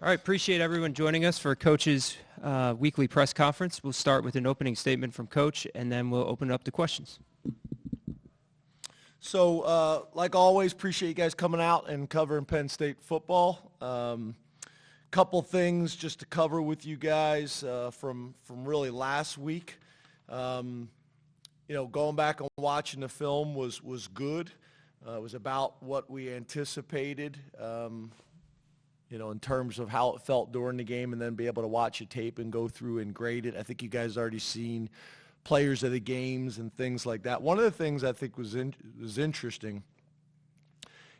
All right, appreciate everyone joining us for Coach's weekly press conference. We'll start with an opening statement from Coach, and then we'll open it up to questions. So, like always, appreciate you guys coming out and covering Penn State football. Couple things just to cover with you guys from really last week. Going back and watching the film was good. It was about what we anticipated. In terms of how it felt during the game, and then be able to watch a tape and go through and grade it. I think you guys already seen players of the games and things like that. One of the things I think was interesting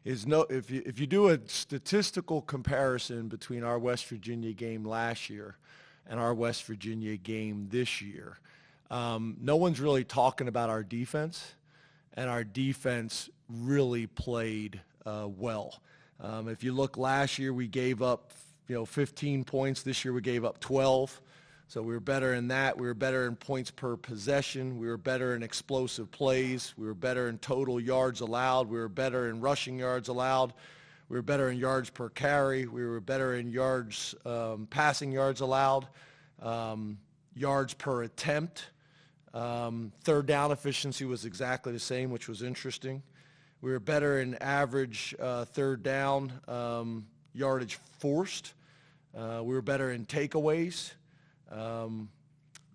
is if you do a statistical comparison between our West Virginia game last year and our West Virginia game this year, no one's really talking about our defense, and our defense really played well. If you look last year, we gave up 15 points. This year we gave up 12. So we were better in that. We were better in points per possession. We were better in explosive plays. We were better in total yards allowed. We were better in rushing yards allowed. We were better in yards per carry. We were better in yards, passing yards allowed, yards per attempt. Third down efficiency was exactly the same, which was interesting. We were better in average third down yardage forced. We were better in takeaways. The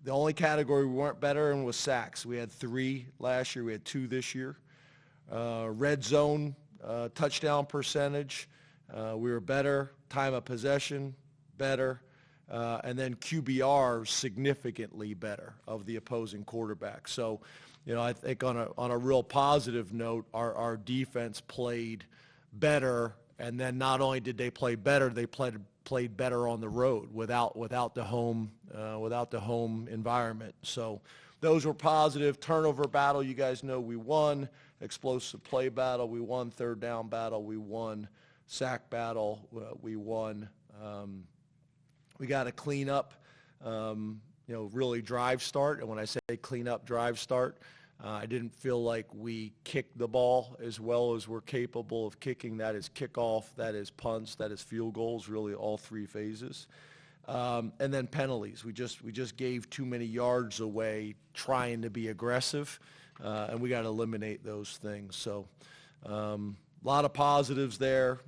only category we weren't better in was sacks. We had 3 last year. We had 2 this year. Red zone touchdown percentage, we were better. Time of possession, better. And then QBR significantly better of the opposing quarterback. So, I think on a real positive note, our defense played better, and then not only did they play better, they played better on the road without the home environment. So those were positive. Turnover battle, you guys know we won. Explosive play battle, we won. Third down battle, we won. Sack battle, we won. We got to clean up, really drive start. And when I say clean up, drive start, I didn't feel like we kicked the ball as well as we're capable of kicking. That is kickoff, that is punts, that is field goals, really all 3 phases. And then penalties. We just gave too many yards away trying to be aggressive, and we got to eliminate those things. So a lot of positives there.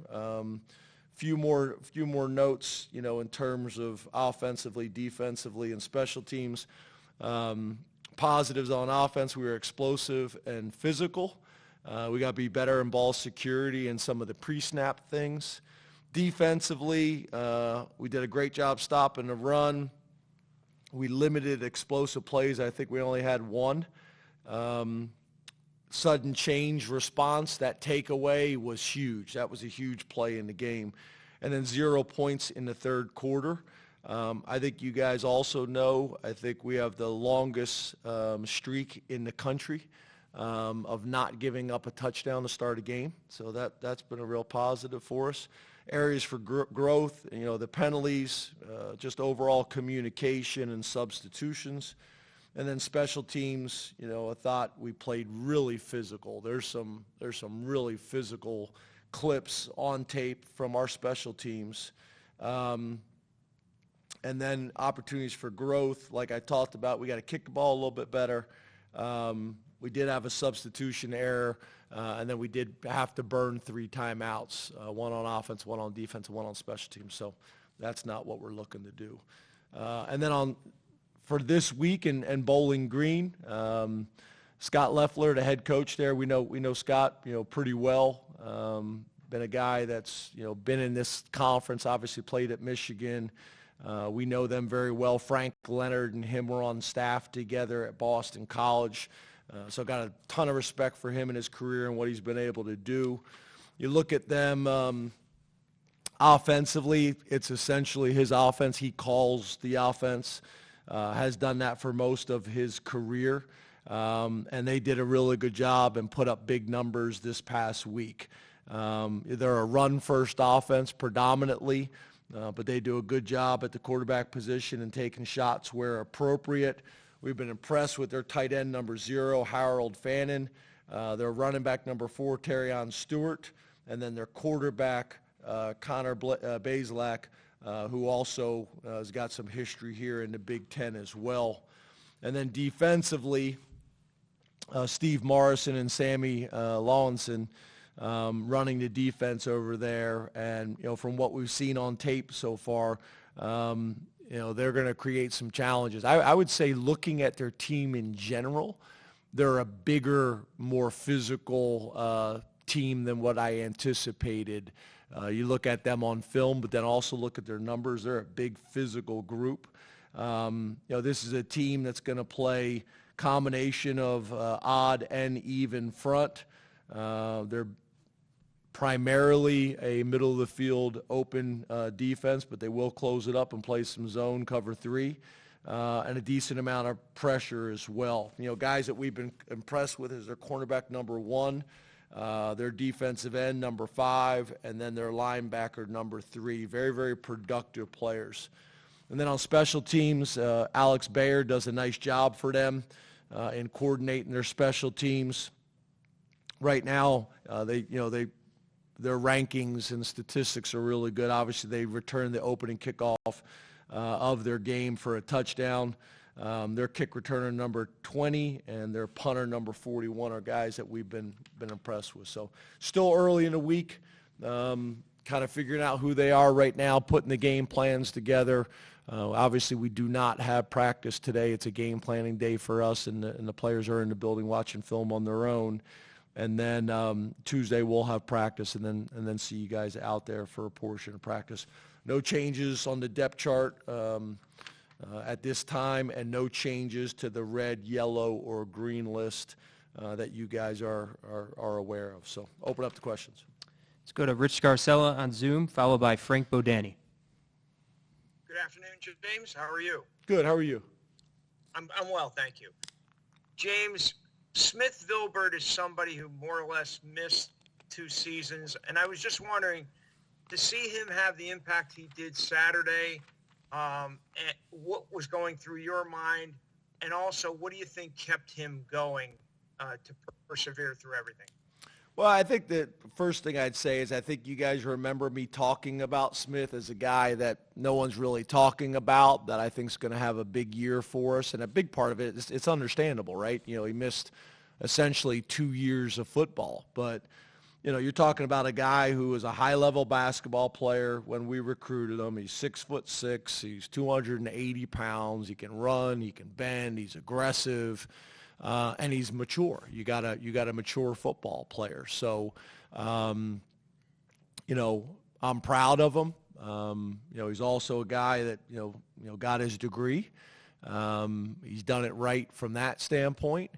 Few more notes, in terms of offensively, defensively, and special teams. Positives on offense, we were explosive and physical. We got to be better in ball security and some of the pre-snap things. Defensively, we did a great job stopping the run. We limited explosive plays. I think we only had 1. Sudden change response, that takeaway was huge. That was a huge play in the game. And then 0 points in the third quarter. I think you guys also know, I think we have the longest streak in the country of not giving up a touchdown to start a game. So that's been a real positive for us. Areas for growth, the penalties, just overall communication and substitutions. And then special teams, I thought we played really physical. There's some really physical clips on tape from our special teams. And then opportunities for growth, like I talked about, we got to kick the ball a little bit better. We did have a substitution error, and then we did have to burn 3 timeouts, 1 on offense, 1 on defense, and 1 on special teams. So that's not what we're looking to do. And then for this week in Bowling Green, Scott Loeffler, the head coach there, we know Scott, pretty well. Been a guy that's, been in this conference, obviously played at Michigan. We know them very well. Frank Leonard and him were on staff together at Boston College. So got a ton of respect for him and his career and what he's been able to do. You look at them offensively, it's essentially his offense. He calls the offense, has done that for most of his career. And they did a really good job and put up big numbers this past week. They're a run-first offense predominantly, but they do a good job at the quarterback position and taking shots where appropriate. We've been impressed with their tight end number 0, Harold Fannin, their running back number 4, Terrion Stewart, and then their quarterback, Connor Bazelak, who also has got some history here in the Big Ten as well. And then defensively, Steve Morrison and Sammy Lawinson running the defense over there. And, from what we've seen on tape so far, they're going to create some challenges. I would say looking at their team in general, they're a bigger, more physical team than what I anticipated. You look at them on film, but then also look at their numbers. They're a big physical group. This is a team that's going to play combination of odd and even front. They're primarily a middle-of-the-field open defense, but they will close it up and play some zone cover 3 and a decent amount of pressure as well. Guys that we've been impressed with is their cornerback number 1, their defensive end number 5, and then their linebacker number 3. Very, very productive players. And then on special teams, Alex Bayer does a nice job for them in coordinating their special teams. Right now, their rankings and statistics are really good. Obviously, they returned the opening kickoff of their game for a touchdown. Their kick returner number 20 and their punter number 41 are guys that we've been impressed with. So still early in the week, kind of figuring out who they are right now, putting the game plans together. Obviously, we do not have practice today. It's a game planning day for us, and the players are in the building watching film on their own. And then Tuesday we'll have practice, and then see you guys out there for a portion of practice. No changes on the depth chart at this time, and no changes to the red, yellow, or green list that you guys are aware of. So open up the questions. Let's go to Rich Scarcella on Zoom, followed by Frank Bodani. Good afternoon, James. How are you? Good. How are you? I'm well, thank you. James, Smith Vilbert is somebody who more or less missed 2 seasons, and I was just wondering, to see him have the impact he did Saturday, and what was going through your mind, and also what do you think kept him going to persevere through everything? Well, I think the first thing I'd say is I think you guys remember me talking about Smith as a guy that no one's really talking about, that I think is going to have a big year for us. And a big part of it is it's understandable, right? He missed essentially 2 years of football. But, you're talking about a guy who was a high-level basketball player when we recruited him. He's 6'6", he's 280 pounds, he can run, he can bend, he's aggressive. And he's mature. You got a mature football player. So, I'm proud of him. He's also a guy that got his degree. He's done it right from that standpoint.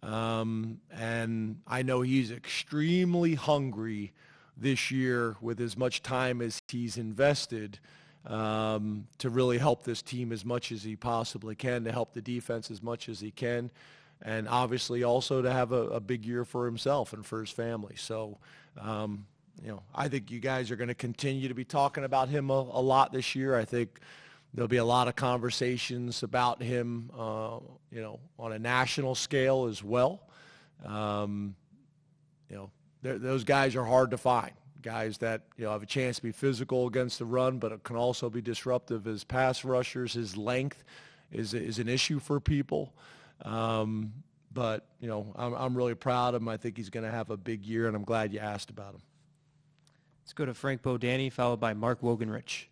And I know he's extremely hungry this year with as much time as he's invested to really help this team as much as he possibly can, to help the defense as much as he can. And obviously also to have a big year for himself and for his family. So, I think you guys are going to continue to be talking about him a lot this year. I think there'll be a lot of conversations about him, on a national scale as well. Those guys are hard to find. Guys that, have a chance to be physical against the run, but it can also be disruptive as pass rushers. His length is an issue for people. But, I'm really proud of him. I think he's going to have a big year, and I'm glad you asked about him. Let's go to Frank Bodani, followed by Mark Wogenrich.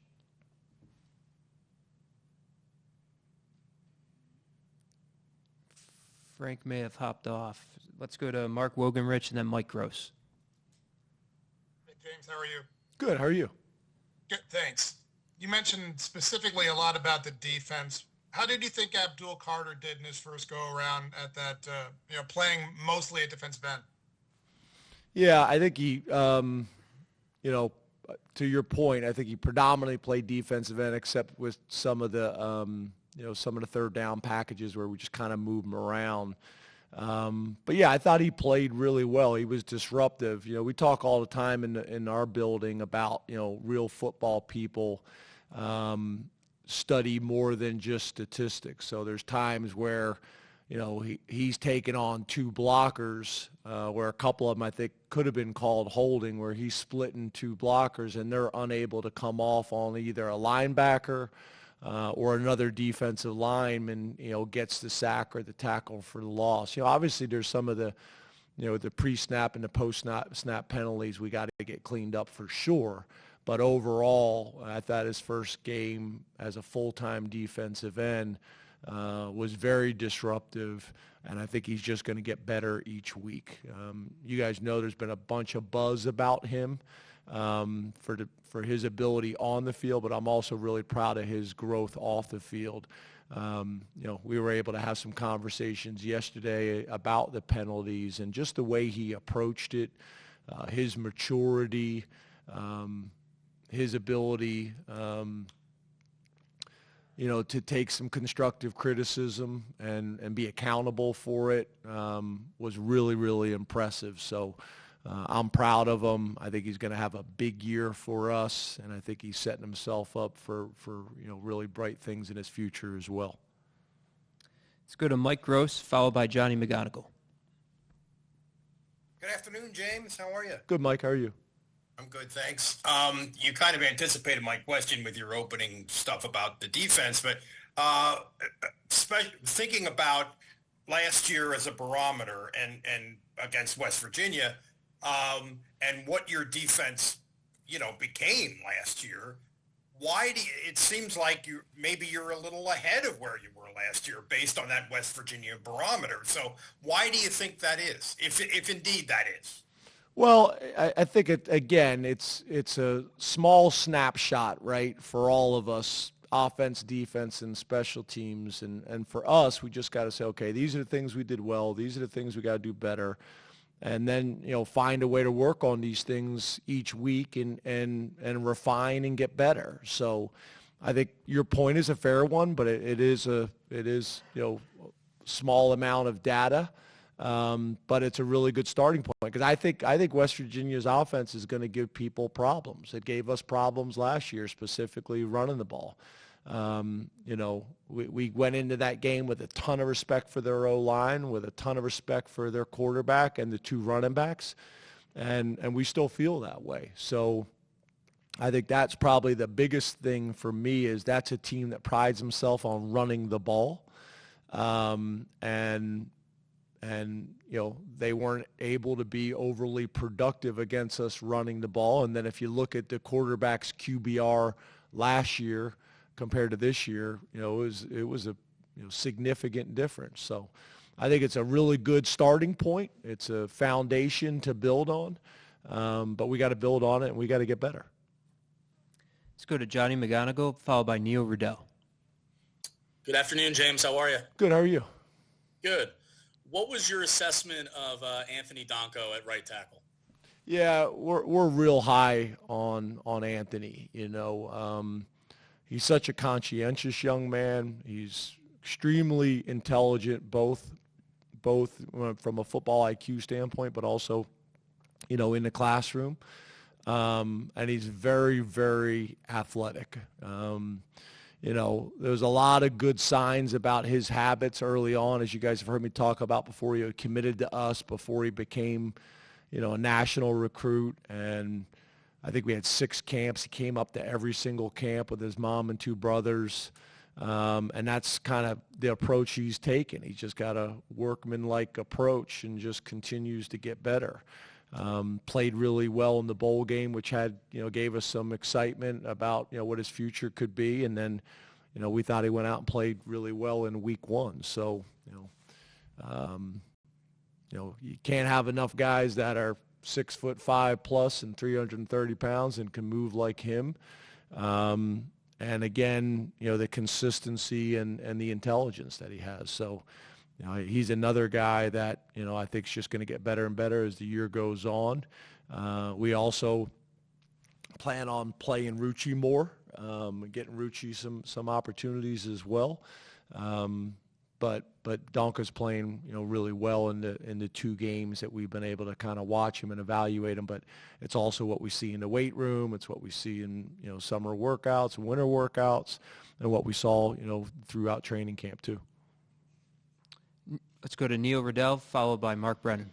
Frank may have hopped off. Let's go to Mark Wogenrich and then Mike Gross. Hey, James, how are you? Good. How are you? Good, thanks. You mentioned specifically a lot about the defense. How did you think Abdul Carter did in his first go-around at that, playing mostly at defensive end? Yeah, I think he, to your point, I think he predominantly played defensive end, except with some of the, some of the third down packages where we just kind of move him around. But yeah, I thought he played really well. He was disruptive. We talk all the time in our building about, real football people study more than just statistics. So there's times where, he's taken on two blockers where a couple of them I think could have been called holding, where he's splitting two blockers and they're unable to come off on either a linebacker or another defensive lineman, gets the sack or the tackle for the loss. Obviously there's some of the pre-snap and the post-snap penalties we got to get cleaned up for sure. But overall, I thought his first game as a full-time defensive end was very disruptive, and I think he's just going to get better each week. You guys know there's been a bunch of buzz about him for his ability on the field, but I'm also really proud of his growth off the field. We were able to have some conversations yesterday about the penalties and just the way he approached it, his maturity, his ability, to take some constructive criticism and be accountable for it was really, really impressive. So I'm proud of him. I think he's going to have a big year for us, and I think he's setting himself up for really bright things in his future as well. Let's go to Mike Gross, followed by Johnny McGonigal. Good afternoon, James. How are you? Good, Mike. How are you? I'm good, thanks. You kind of anticipated my question with your opening stuff about the defense, but thinking about last year as a barometer and against West Virginia, and what your defense, became last year, it seems like you're a little ahead of where you were last year based on that West Virginia barometer. So why do you think that is, if indeed that is? Well, I think it's a small snapshot, right, for all of us, offense, defense, and special teams. And for us, we just got to say, okay, these are the things we did well. These are the things we got to do better. And then, find a way to work on these things each week and refine and get better. So I think your point is a fair one, but it is small amount of data. But it's a really good starting point because I think West Virginia's offense is going to give people problems. It gave us problems last year, specifically running the ball. We went into that game with a ton of respect for their O-line, with a ton of respect for their quarterback and the two running backs, and we still feel that way. So I think that's probably the biggest thing for me is that's a team that prides himself on running the ball, and they weren't able to be overly productive against us running the ball. And then if you look at the quarterback's QBR last year compared to this year, it was a significant difference. So I think it's a really good starting point. It's a foundation to build on, but we got to build on it and we got to get better. Let's go to Johnny McGonigal, followed by Neil Riddell. Good afternoon, James. How are you? Good. How are you? Good. What was your assessment of Anthony Donko at right tackle? Yeah, we're real high on Anthony. He's such a conscientious young man. He's extremely intelligent, both from a football IQ standpoint, but also, in the classroom. And he's very, very athletic. There's a lot of good signs about his habits early on, as you guys have heard me talk about before he committed to us, before he became, a national recruit. And I think we had 6 camps. He came up to every single camp with his mom and 2 brothers. And that's kind of the approach he's taken. He's just got a workman-like approach and just continues to get better. Played really well in the bowl game, which gave us some excitement about, what his future could be. And then, we thought he went out and played really well in week 1. So, you can't have enough guys that are 6'5" plus and 330 pounds and can move like him. And again, the consistency and the intelligence that he has. So, he's another guy that, I think is just going to get better and better as the year goes on. We also plan on playing Rucci more, getting Rucci some opportunities as well. But Donka's playing, really well in the 2 games that we've been able to kind of watch him and evaluate him. But it's also what we see in the weight room. It's what we see in, summer workouts and winter workouts, and what we saw, throughout training camp too. Let's go to Neil Riddell, followed by Mark Brennan.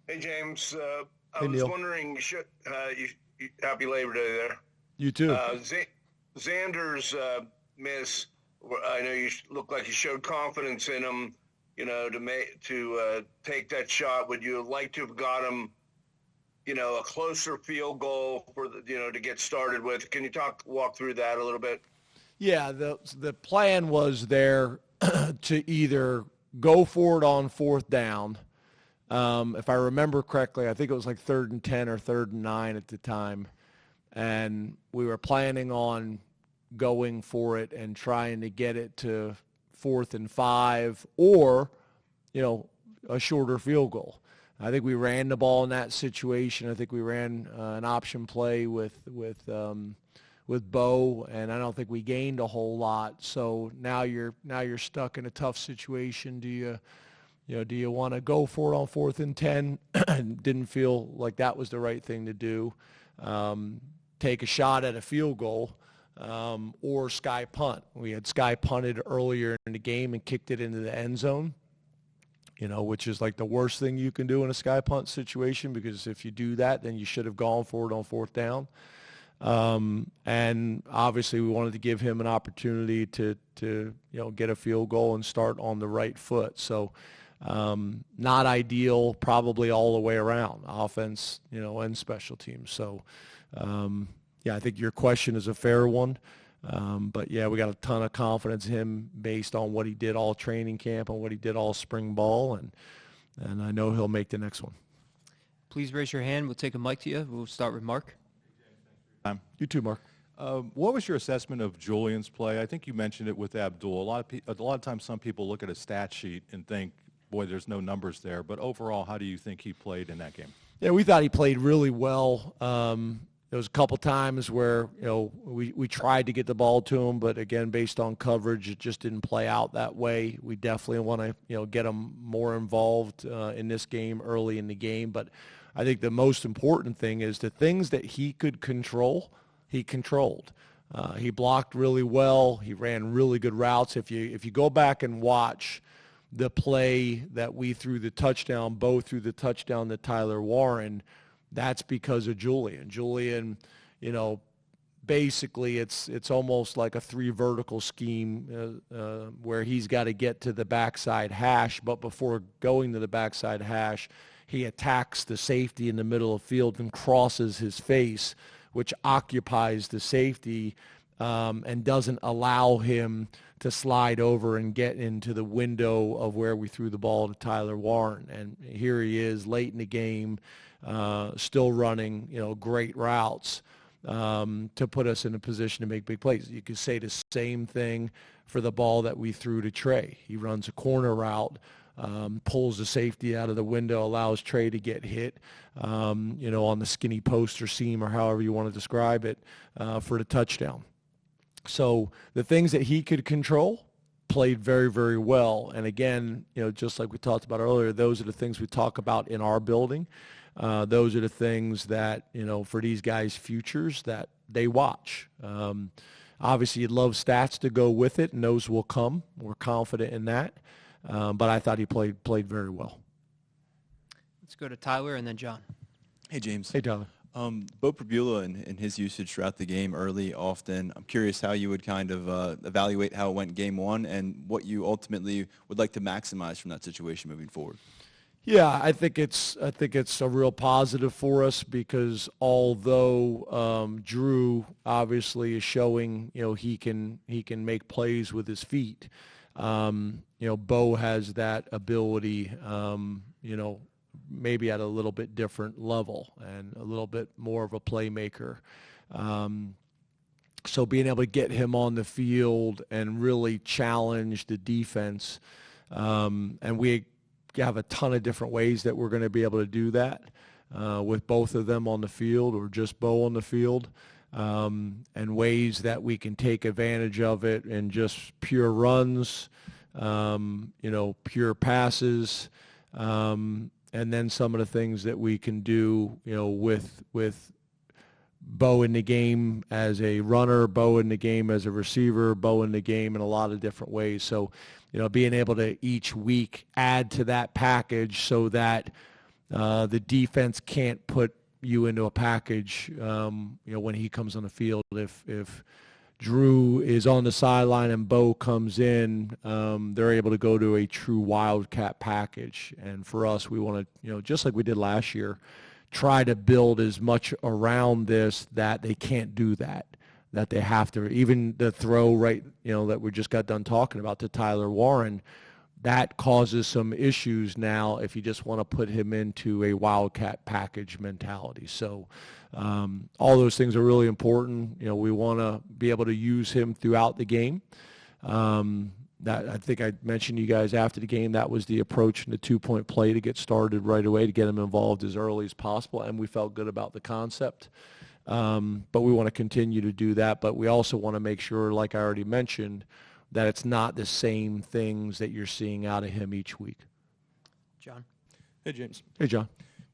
Hey, James. I Hey, was Neil. wondering, happy Labor Day there. You too. Xander's miss, I know you look like you showed confidence in him, to take that shot. Would you have liked to have got him, a closer field goal for to get started with? Can you walk through that a little bit? Yeah, the plan was there to either go for it on fourth down. If I remember correctly, I think it was like 3rd and 10 or 3rd and 9 at the time. And we were planning on going for it and trying to get it to 4th and 5 or, a shorter field goal. I think we ran the ball in that situation. I think we ran an option play with Bo, and I don't think we gained a whole lot. So now you're stuck in a tough situation. Do you want to go for it on 4th and 10? Didn't feel like that was the right thing to do. Take a shot at a field goal or sky punt. We had sky punted earlier in the game and kicked it into the end zone, which is like the worst thing you can do in a sky punt situation, because if you do that, then you should have gone for it on 4th down. And obviously we wanted to give him an opportunity to get a field goal and start on the right foot. So not ideal, probably all the way around, offense, and special teams. So, I think your question is a fair one. But, we got a ton of confidence in him based on what he did all training camp and what he did all spring ball, and I know he'll make the next one. Please raise your hand. We'll take a mic to you. We'll start with Mark. You too, Mark. What was your assessment of Julian's play? I think you mentioned it with Abdul. A lot of times some people look at a stat sheet and think, boy, there's no numbers there. But overall, how do you think he played in that game? Yeah, we thought he played really well. There was a couple times where, we tried to get the ball to him, but again, based on coverage, it just didn't play out that way. We definitely want to, get him more involved in this game early in the game. But I think the most important thing is the things that he could control, he controlled. He blocked really well. He ran really good routes. If you go back and watch the play that we threw the touchdown, Bo threw the touchdown to Tyler Warren, that's because of Julian. Julian, basically it's almost like a 3 vertical scheme where he's got to get to the backside hash, but before going to the backside hash, he attacks the safety in the middle of the field and crosses his face, which occupies the safety and doesn't allow him to slide over and get into the window of where we threw the ball to Tyler Warren. And here he is late in the game, still running, great routes to put us in a position to make big plays. You could say the same thing for the ball that we threw to Trey. He runs a corner route, pulls the safety out of the window, allows Trey to get hit, on the skinny post or seam or however you want to describe it, for the touchdown. So the things that he could control played very, very well. And again, just like we talked about earlier, those are the things we talk about in our building. Those are the things that, for these guys' futures that they watch. Obviously, you'd love stats to go with it, and those will come. We're confident in that. But I thought he played very well. Let's go to Tyler and then John. Hey, James. Hey, Tyler. Bo Prabula and his usage throughout the game, early, often. I'm curious how you would kind of evaluate how it went game one and what you ultimately would like to maximize from that situation moving forward. Yeah, I think it's a real positive for us because although Drew obviously is showing he can make plays with his feet, Bo has that ability, maybe at a little bit different level and a little bit more of a playmaker. So being able to get him on the field and really challenge the defense, and we have a ton of different ways that we're going to be able to do that with both of them on the field or just Bo on the field, and ways that we can take advantage of it in just pure runs, pure passes, and then some of the things that we can do, with Bo in the game as a runner, Bo in the game as a receiver, Bo in the game in a lot of different ways. So, being able to each week add to that package so that the defense can't put you into a package, when he comes on the field. If Drew is on the sideline and Bo comes in, they're able to go to a true Wildcat package. And for us, we want to, just like we did last year, try to build as much around this that they can't do that they have to. Even the throw that we just got done talking about to Tyler Warren, that causes some issues now if you just want to put him into a Wildcat package mentality. So all those things are really important. We want to be able to use him throughout the game. That I think I mentioned to you guys after the game, that was the approach in the two-point play to get started right away, to get him involved as early as possible, and we felt good about the concept. But we want to continue to do that. But we also want to make sure, like I already mentioned, that it's not the same things that you're seeing out of him each week. John? Hey, James. Hey, John.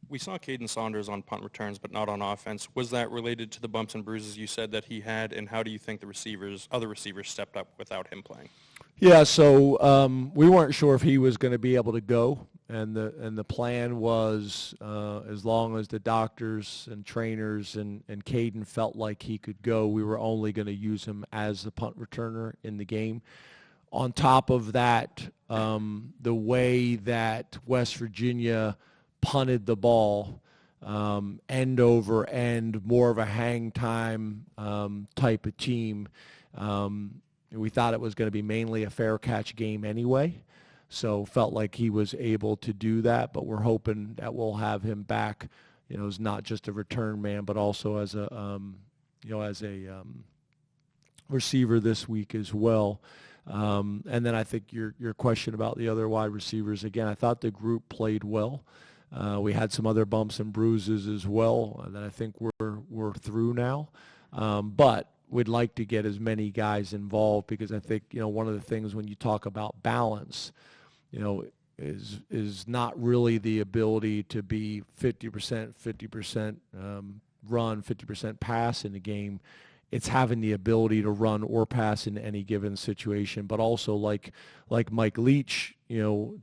We saw Caden Saunders on punt returns, but not on offense. Was that related to the bumps and bruises you said that he had, and how do you think the other receivers stepped up without him playing? Yeah, so we weren't sure if he was going to be able to go, and the plan was as long as the doctors and trainers and Caden felt like he could go, we were only going to use him as the punt returner in the game. On top of that, the way that West Virginia punted the ball, end over end, more of a hang time type of team. We thought it was going to be mainly a fair catch game anyway, so felt like he was able to do that. But we're hoping that we'll have him back, as not just a return man, but also as a receiver this week as well. And then I think your question about the other wide receivers, again, I thought the group played well. We had some other bumps and bruises as well that I think we're through now. But we'd like to get as many guys involved, because I think, one of the things when you talk about balance, is not really the ability to be 50% run, 50% pass in the game. It's having the ability to run or pass in any given situation. But also, like Mike Leach,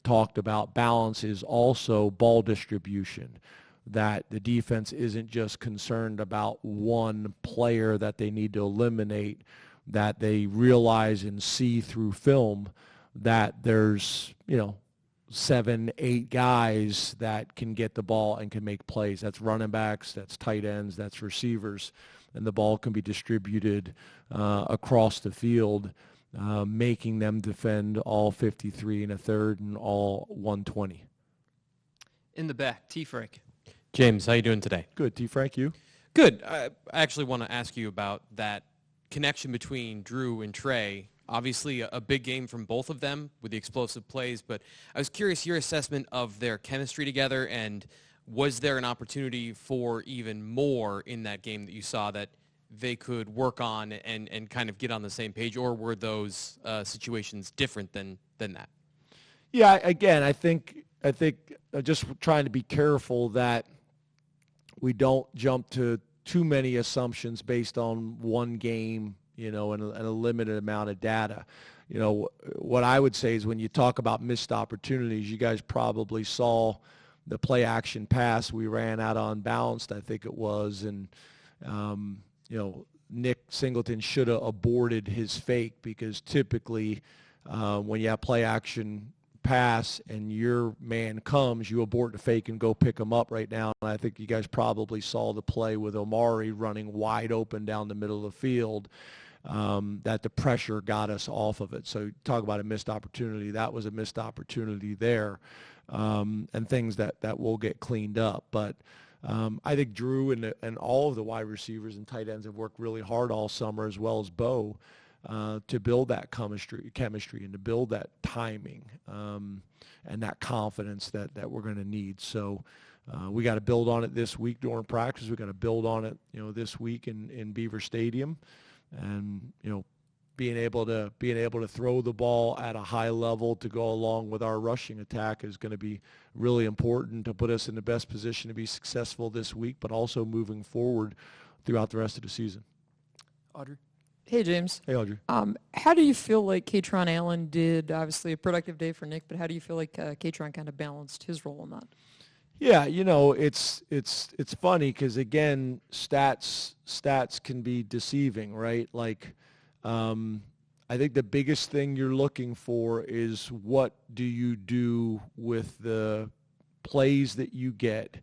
talked about, balance is also ball distribution, that the defense isn't just concerned about one player that they need to eliminate, that they realize and see through film that there's, 7, 8 guys that can get the ball and can make plays. That's running backs, that's tight ends, that's receivers, and the ball can be distributed across the field, making them defend all 53 and a third and all 120. In the back, T. Frank. James, how you doing today? Good, T. Frank, you? Good. I actually want to ask you about that connection between Drew and Trey. Obviously, a big game from both of them with the explosive plays, but I was curious your assessment of their chemistry together, and was there an opportunity for even more in that game that you saw that they could work on and kind of get on the same page, or were those situations different than that? Yeah, again, I think just trying to be careful that we don't jump to too many assumptions based on one game, and a limited amount of data. What I would say is when you talk about missed opportunities, you guys probably saw the play action pass we ran out unbalanced, I think it was, and Nick Singleton should have aborted his fake, because typically when you have play action pass and your man comes, you abort the fake and go pick him up right now. And I think you guys probably saw the play with Omari running wide open down the middle of the field, that the pressure got us off of it. So talk about a missed opportunity. That was a missed opportunity there, and things that will get cleaned up. But I think Drew and all of the wide receivers and tight ends have worked really hard all summer, as well as Bo, to build that chemistry and to build that timing and that confidence that we're going to need. So we got to build on it this week during practice. We got to build on it, this week in Beaver Stadium, and being able to throw the ball at a high level to go along with our rushing attack is going to be really important to put us in the best position to be successful this week, but also moving forward throughout the rest of the season. Audrey? Hey, James. Hey, Audrey. How do you feel like Katron Allen did? Obviously a productive day for Nick, but how do you feel like Katron kind of balanced his role in that? Yeah, it's funny because, again, stats can be deceiving, right? Like, I think the biggest thing you're looking for is what do you do with the plays that you get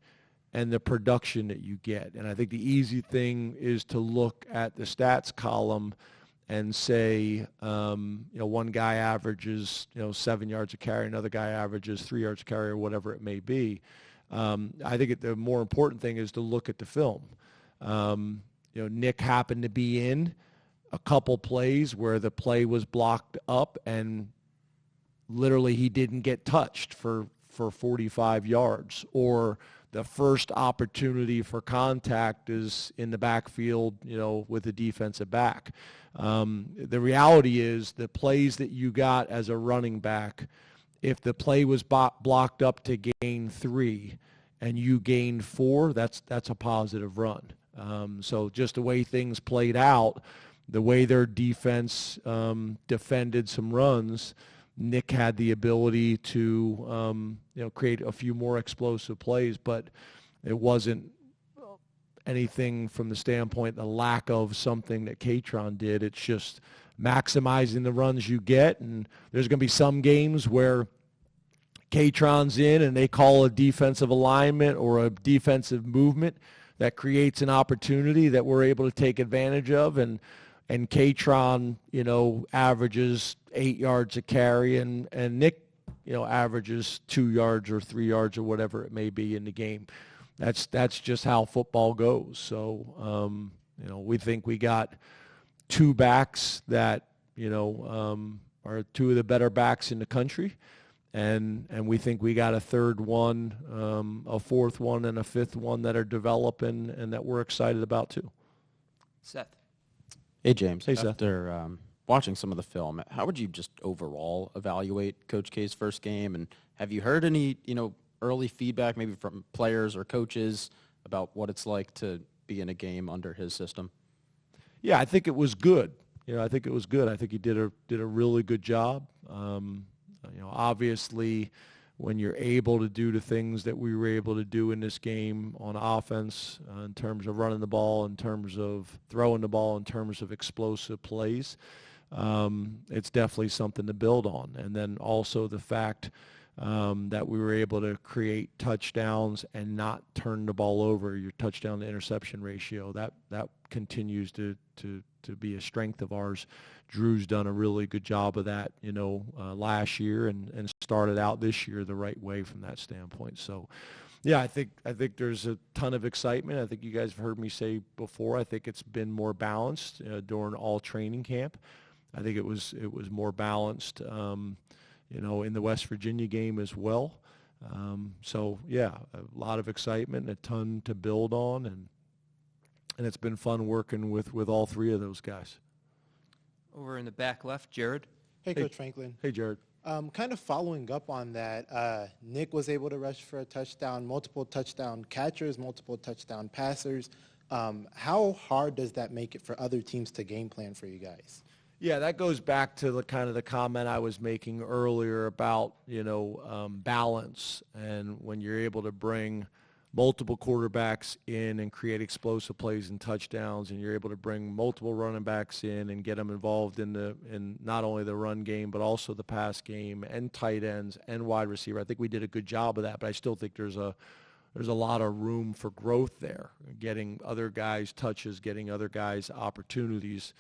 and the production that you get. And I think the easy thing is to look at the stats column and say, one guy averages, 7 yards a carry, another guy averages 3 yards a carry, or whatever it may be. I think the more important thing is to look at the film. Nick happened to be in a couple plays where the play was blocked up and literally he didn't get touched for 45 yards, or the first opportunity for contact is in the backfield, with the defensive back. The reality is the plays that you got as a running back, if the play was blocked up to gain 3 and you gained 4, that's a positive run. So just the way things played out, the way their defense defended some runs, Nick had the ability to create a few more explosive plays, but it wasn't anything from the standpoint, the lack of something that Katron did. It's just maximizing the runs you get, and there's going to be some games where Katron's in and they call a defensive alignment or a defensive movement that creates an opportunity that we're able to take advantage of, and Katron, averages 8 yards a carry, and Nick, averages 2 yards or 3 yards or whatever it may be in the game. That's just how football goes. So, we think we got 2 backs that, are 2 of the better backs in the country. And we think we got a third one, a fourth one, and a fifth one that are developing and that we're excited about too. Seth. Hey, James. Hey, Seth. After watching some of the film, how would you just overall evaluate Coach K's first game? And have you heard any, early feedback maybe from players or coaches about what it's like to be in a game under his system? Yeah, I think it was good. I think it was good. I think he did a really good job. Obviously, when you're able to do the things that we were able to do in this game on offense, in terms of running the ball, in terms of throwing the ball, in terms of explosive plays, it's definitely something to build on. And then also the fact that we were able to create touchdowns and not turn the ball over. Your touchdown to interception ratio, that continues to be a strength of ours. Drew's done a really good job of that, last year and started out this year the right way from that standpoint. So, yeah, I think there's a ton of excitement. I think you guys have heard me say before, I think it's been more balanced during all training camp. I think it was more balanced, in the West Virginia game as well. So, yeah, a lot of excitement and a ton to build on, and it's been fun working with all 3 of those guys. Over in the back left, Jared. Hey, Coach Franklin. Hey, Jared. Kind of following up on that, Nick was able to rush for a touchdown, multiple touchdown catchers, multiple touchdown passers. How hard does that make it for other teams to game plan for you guys? Yeah, that goes back to the comment I was making earlier about, balance. And when you're able to bring multiple quarterbacks in and create explosive plays and touchdowns, and you're able to bring multiple running backs in and get them involved in not only the run game but also the pass game and tight ends and wide receiver. I think we did a good job of that, but I still think there's a lot of room for growth there, getting other guys touches, getting other guys opportunities.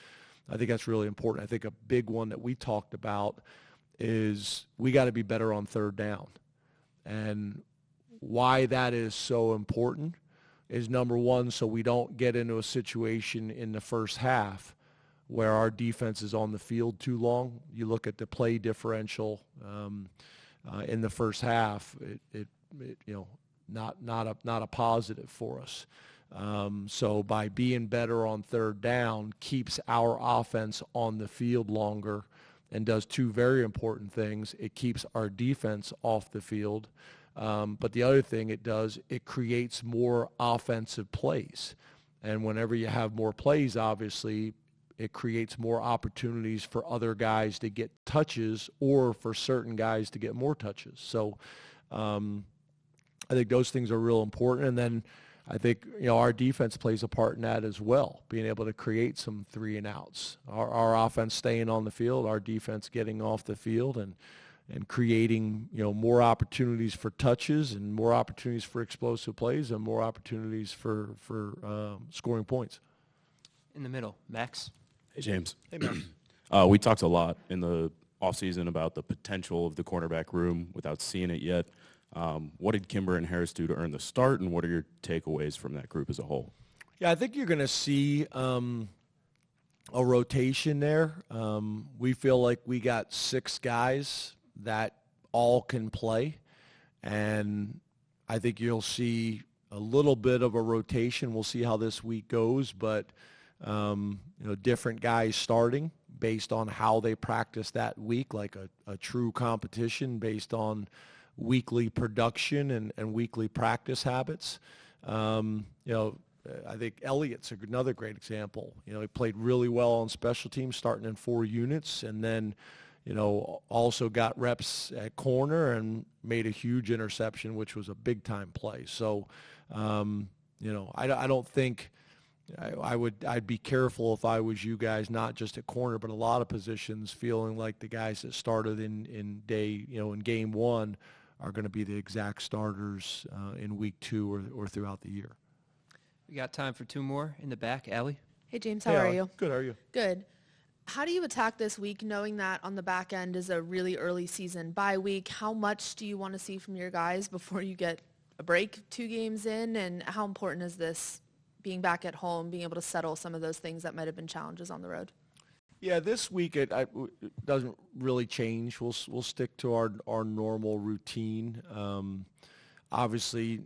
I think that's really important. I think a big one that we talked about is we got to be better on third down. And why that is so important is, number one, so we don't get into a situation in the first half where our defense is on the field too long. You look at the play differential in the first half, it not a positive for us. So by being better on third down keeps our offense on the field longer and does 2 very important things. It keeps our defense off the field. But the other thing it does, it creates more offensive plays. And whenever you have more plays, obviously, it creates more opportunities for other guys to get touches or for certain guys to get more touches. So I think those things are real important. And then I think, our defense plays a part in that as well, being able to create some 3-and-outs. Our offense staying on the field, our defense getting off the field and creating, more opportunities for touches and more opportunities for explosive plays and more opportunities for scoring points. In the middle, Max. Hey, James. Hey, Max. We talked a lot in the offseason about the potential of the cornerback room without seeing it yet. What did Kimber and Harris do to earn the start, and what are your takeaways from that group as a whole? Yeah, I think you're going to see a rotation there. We feel like we got 6 guys that all can play, and I think you'll see a little bit of a rotation. We'll see how this week goes, but different guys starting based on how they practice that week, like a true competition based on weekly production and weekly practice habits. I think Elliott's another great example. He played really well on special teams, starting in 4 units, and then, also got reps at corner and made a huge interception, which was a big-time play. So, I don't think I'd be careful if I was you guys, not just at corner, but a lot of positions, feeling like the guys that started in game 1 are going to be the exact starters in week 2 or throughout the year. We got time for 2 more in the back. Allie? Hey, James, how are you? Good, how are you? Good. How do you attack this week knowing that on the back end is a really early season bye week? How much do you want to see from your guys before you get a break 2 games in? And how important is this being back at home, being able to settle some of those things that might have been challenges on the road? Yeah, this week it doesn't really change. We'll stick to our normal routine. Obviously,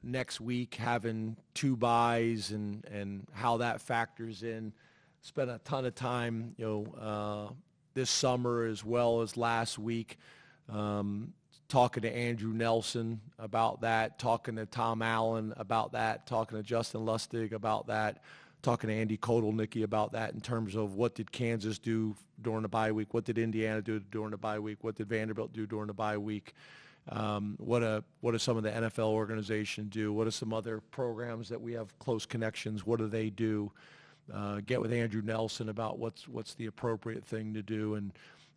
next week having 2 byes and how that factors in. Spent a ton of time, this summer as well as last week, talking to Andrew Nelson about that, talking to Tom Allen about that, talking to Justin Lustig about that, talking to Andy Kotelnicki about that in terms of what did Kansas do during the bye week, what did Indiana do during the bye week, what did Vanderbilt do during the bye week, what do some of the NFL organization do, what are some other programs that we have close connections, what do they do, get with Andrew Nelson about what's the appropriate thing to do and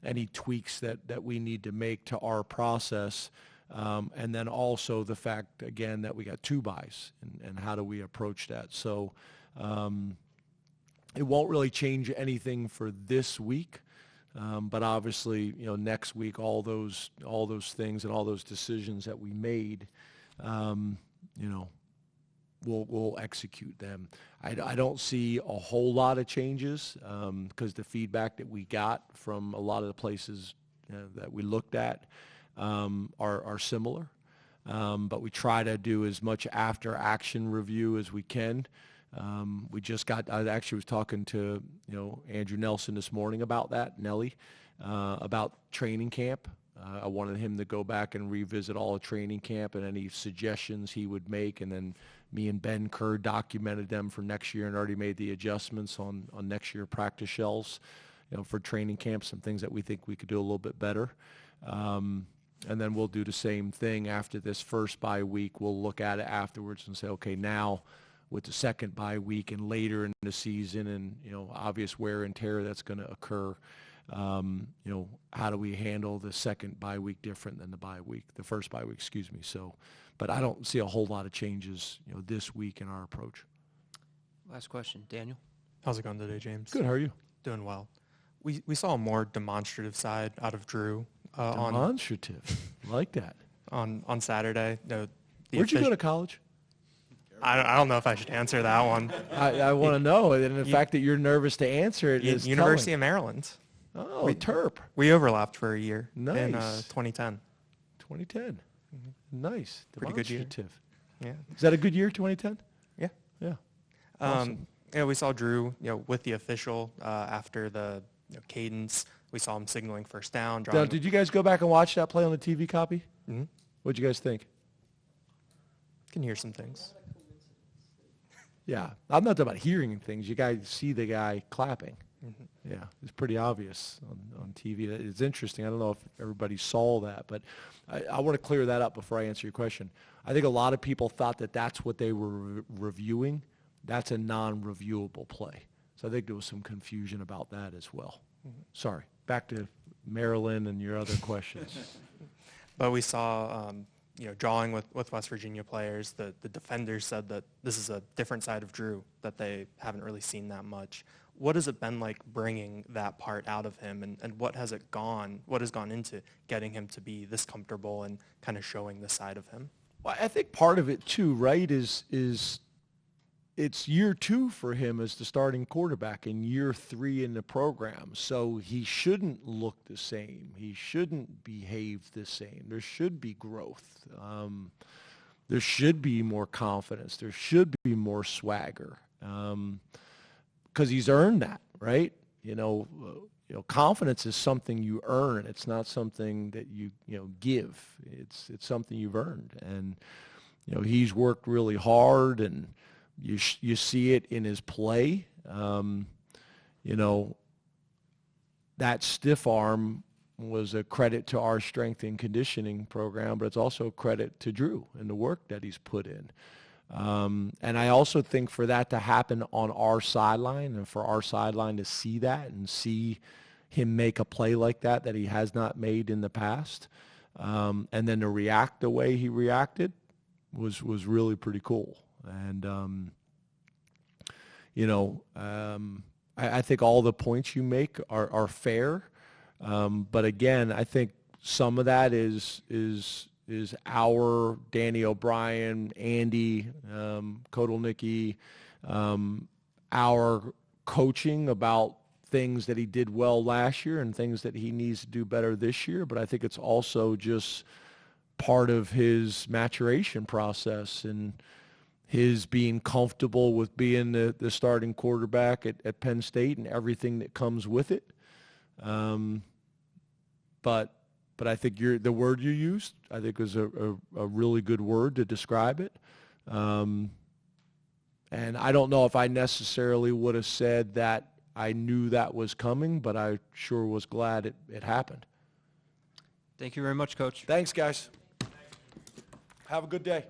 any tweaks that we need to make to our process. And then also the fact, again, that we got 2 byes and how do we approach that. So it won't really change anything for this week. But obviously, next week, all those things and all those decisions that we made, we'll execute them. I don't see a whole lot of changes because the feedback that we got from a lot of the places that we looked at are similar. But we try to do as much after-action review as we can. I actually was talking to, Andrew Nelson this morning about that, Nelly, about training camp. I wanted him to go back and revisit all of training camp and any suggestions he would make. And then me and Ben Kerr documented them for next year and already made the adjustments on next year practice shells, for training camp, some things that we think we could do a little bit better. And then we'll do the same thing after this first bye week. We'll look at it afterwards and say, okay, now with the second bye week and later in the season and, obvious wear and tear that's going to occur, how do we handle the second bye week different than the first bye week, excuse me. So, but I don't see a whole lot of changes, this week in our approach. Last question, Daniel. How's it going today, James? Good, how are you? Doing well. We saw a more demonstrative side out of Drew. Demonstrative, like that. On Saturday. Where'd you go to college? I don't know if I should answer that one. I want to know, and the fact that you're nervous to answer it is University telling. of Maryland. Oh, Terp. We overlapped for a year. Nice. In 2010. 2010. Mm-hmm. Nice. Pretty good year. Yeah. Is that a good year, 2010? Yeah. Yeah. Awesome. We saw Drew, with the official after the cadence. We saw him signaling first down. Now, did you guys go back and watch that play on the TV copy? Mm-hmm. What'd you guys think? Can hear some things. Yeah, I'm not talking about hearing things. You guys see the guy clapping. Mm-hmm. Yeah, it's pretty obvious on TV. It's interesting. I don't know if everybody saw that, but I want to clear that up before I answer your question. I think a lot of people thought that that's what they were reviewing. That's a non-reviewable play. So I think there was some confusion about that as well. Mm-hmm. Sorry. Back to Maryland and your other questions. But we saw, drawing with West Virginia players, the defenders said that this is a different side of Drew that they haven't really seen that much. What has it been like bringing that part out of him, and what has gone into getting him to be this comfortable and kind of showing this side of him? Well, I think part of it too, right, is it's year 2 for him as the starting quarterback and year 3 in the program. So he shouldn't look the same. He shouldn't behave the same. There should be growth. There should be more confidence. There should be more swagger. Because he's earned that, right? Confidence is something you earn. It's not something that you give. It's something you've earned, and he's worked really hard, and you see it in his play. That stiff arm was a credit to our strength and conditioning program, but it's also a credit to Drew and the work that he's put in. And I also think for that to happen on our sideline and for our sideline to see that and see him make a play like that he has not made in the past, and then to react the way he reacted was really pretty cool. And, I think all the points you make are fair. But again, I think some of that is our Danny O'Brien, Andy, Kotelnicki, our coaching about things that he did well last year and things that he needs to do better this year. But I think it's also just part of his maturation process and his being comfortable with being the starting quarterback at Penn State and everything that comes with it. But I think the word you used, I think, was a really good word to describe it. And I don't know if I necessarily would have said that I knew that was coming, but I sure was glad it happened. Thank you very much, Coach. Thanks, guys. Have a good day.